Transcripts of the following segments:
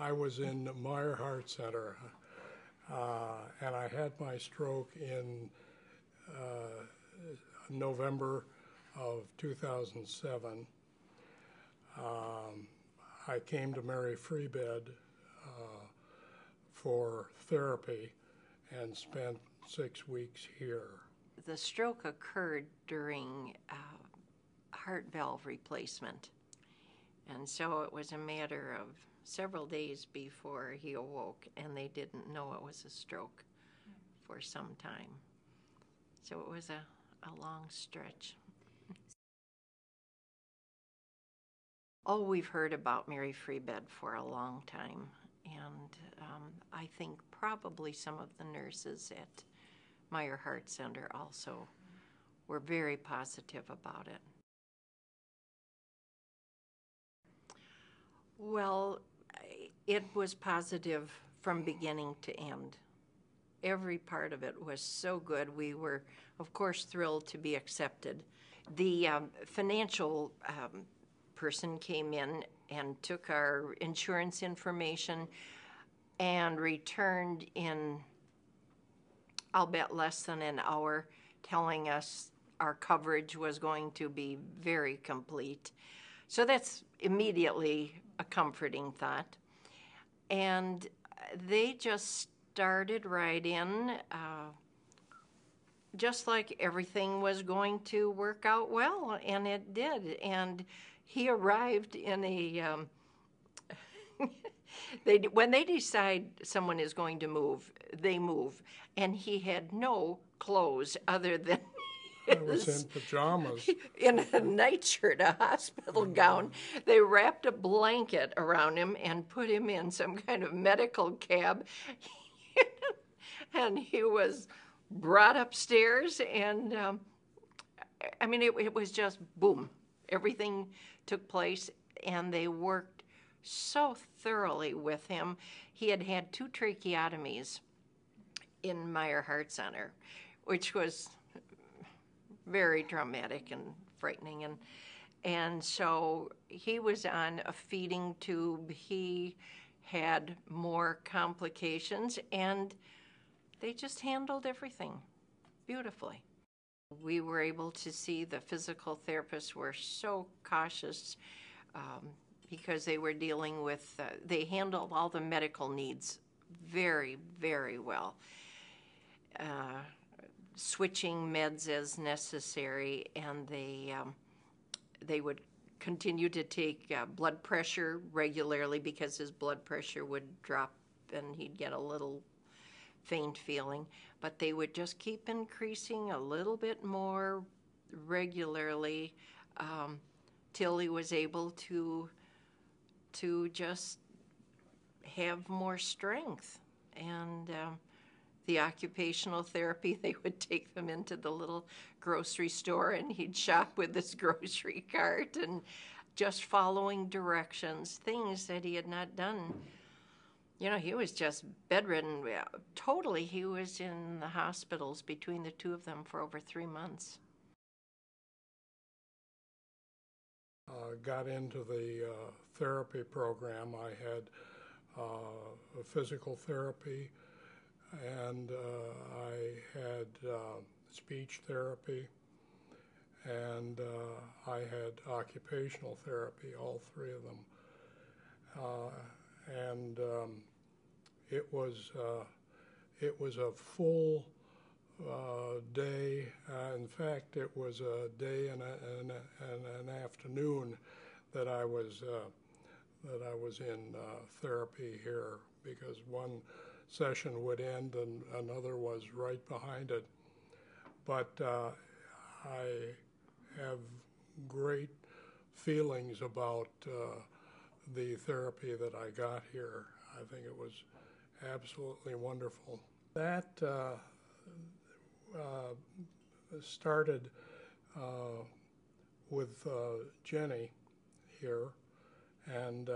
I was in Meyer Heart Center, and I had my stroke in November of 2007. I came to Mary Free Bed for therapy and spent 6 weeks here. The stroke occurred during heart valve replacement, and so it was a matter of several days before he awoke, and they didn't know it was a stroke for some time. So it was a long stretch. Oh, we've heard about Mary Free Bed for a long time, and I think probably some of the nurses at Meyer Heart Center also were very positive about it. Well, it was positive from beginning to end. Every part of it was so good. We were, of course, thrilled to be accepted. The financial person came in and took our insurance information and returned in, I'll bet, less than an hour, telling us our coverage was going to be very complete. So that's immediately a comforting thought. And they just started right in, just like everything was going to work out well, and it did. And he arrived in a, when they decide someone is going to move, they move. And he had no clothes other than I was in pajamas. In a nightshirt, a hospital gown. They wrapped a blanket around him and put him in some kind of medical cab. And he was brought upstairs, and I mean, it was just boom. Everything took place, and they worked so thoroughly with him. He had had 2 tracheotomies in Meyer Heart Center, which was very traumatic and frightening, and so he was on a feeding tube. He had more complications, and they just handled everything beautifully. We were able to see the physical therapists were so cautious because they were dealing with, they handled all the medical needs very, very well. Switching meds as necessary, and they would continue to take blood pressure regularly because his blood pressure would drop and he'd get a little faint feeling, but they would just keep increasing a little bit more regularly till he was able to just have more strength. And the occupational therapy, they would take them into the little grocery store, and he'd shop with his grocery cart and just following directions, things that he had not done. You know, he was just bedridden. Totally, he was in the hospitals between the 2 of them for over 3 months. Got into the therapy program. I had physical therapy, and I had speech therapy, and I had occupational therapy, all 3 of them. And it was a full day. In fact, it was a day and an afternoon that I was in therapy here, because one session would end and another was right behind it. But I have great feelings about the therapy that I got here. I think it was absolutely wonderful. That started with Jenny here, and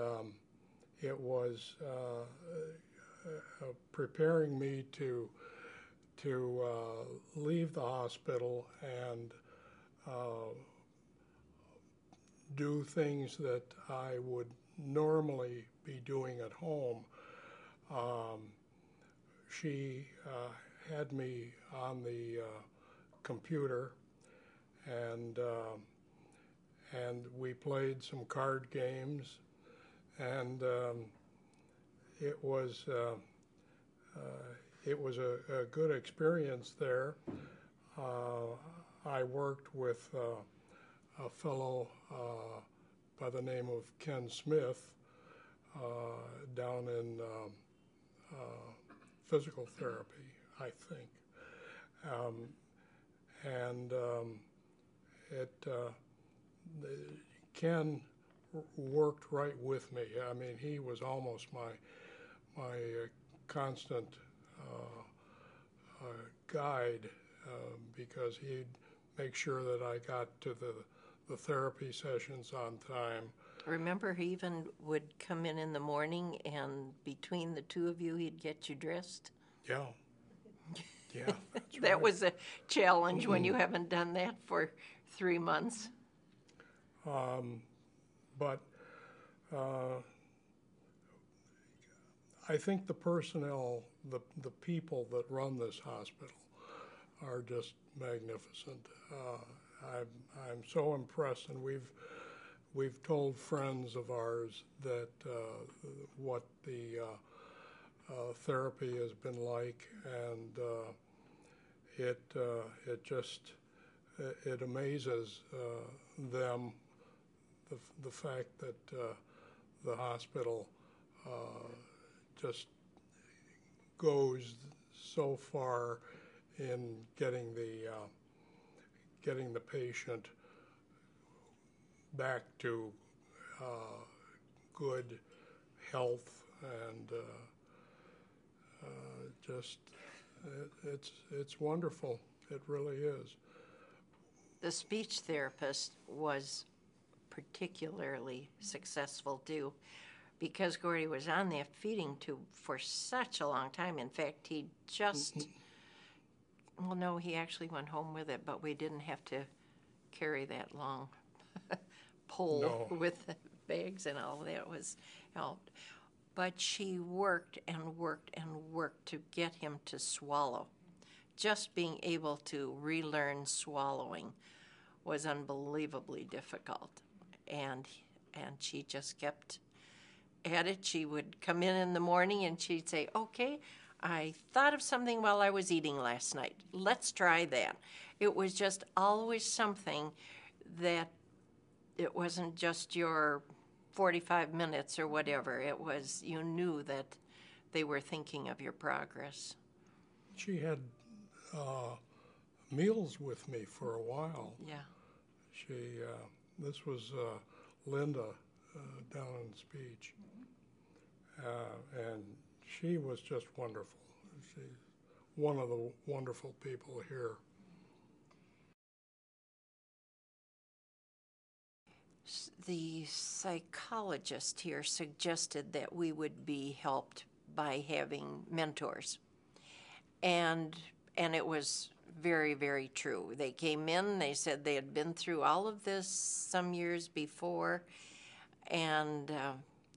it was preparing me to leave the hospital and do things that I would normally be doing at home. She had me on the computer, and we played some card games, and it was a good experience there. I worked with a fellow by the name of Ken Smith down in physical therapy, I think. And Ken worked right with me. I mean, he was almost my constant guide because he'd make sure that I got to the therapy sessions on time. Remember, he even would come in the morning, and between the two of you, he'd get you dressed? Yeah. Yeah, that's That right. was a challenge when you haven't done that for 3 months. But I think the personnel, the people that run this hospital are just magnificent. I'm so impressed, and we've told friends of ours that what the therapy has been like, and it just it amazes them the fact that the hospital just goes so far in getting the patient back to good health, and just it's wonderful. It really is. The speech therapist was particularly successful too, because Gordy was on that feeding tube for such a long time. In fact, he just, well, no, he actually went home with it, but we didn't have to carry that long pole with the bags and all that was helped. But she worked and worked and worked to get him to swallow. Just being able to relearn swallowing was unbelievably difficult. And she just kept at it. She would come in the morning and she'd say, okay, I thought of something while I was eating last night. Let's try that. It was just always something that it wasn't just your 45 minutes or whatever. It was, you knew that they were thinking of your progress. She had meals with me for a while. Yeah. This was Linda down in speech, and she was just wonderful. She's one of the wonderful people here. The psychologist here suggested that we would be helped by having mentors. And it was very, very true. They came in, they said they had been through all of this some years before, and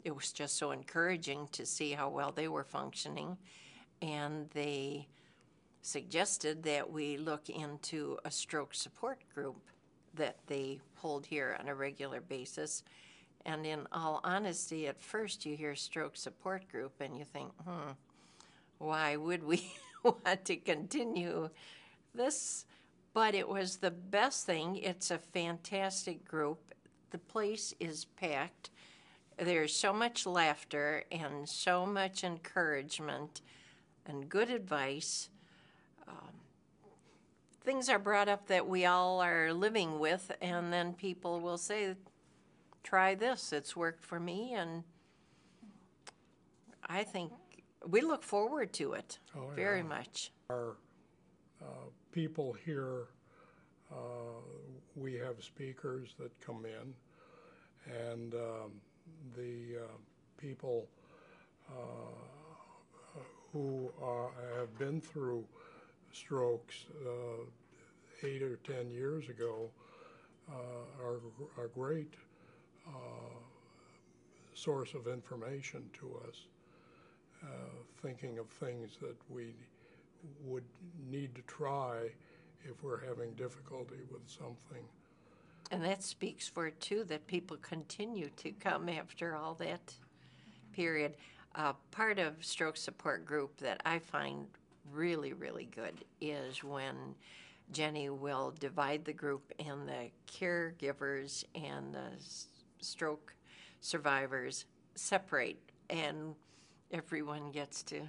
it was just so encouraging to see how well they were functioning. And they suggested that we look into a stroke support group that they hold here on a regular basis. And in all honesty, at first you hear stroke support group and you think, why would we want to continue this? But it was the best thing. It's a fantastic group. The place is packed. There's so much laughter and so much encouragement and good advice. Things are brought up that we all are living with, and then people will say, try this, it's worked for me, and I think we look forward to it very much. Our people here, we have speakers that come in, and the people who have been through strokes 8 or 10 years ago are great source of information to us, thinking of things that we would need to try if we're having difficulty with something. And that speaks for it, too, that people continue to come after all that period. Part of stroke support group that I find really, really good is when Jenny will divide the group and the caregivers and the stroke survivors separate, and everyone gets to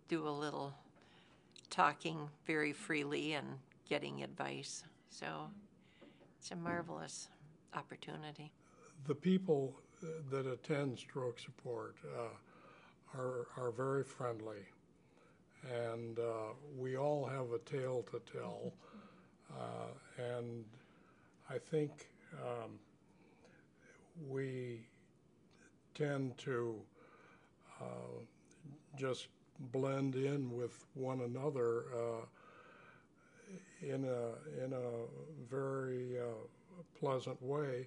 do a little talking very freely and getting advice. So it's a marvelous opportunity. The people that attend stroke support are very friendly, and we all have a tale to tell, and I think we tend to just blend in with one another in a very pleasant way.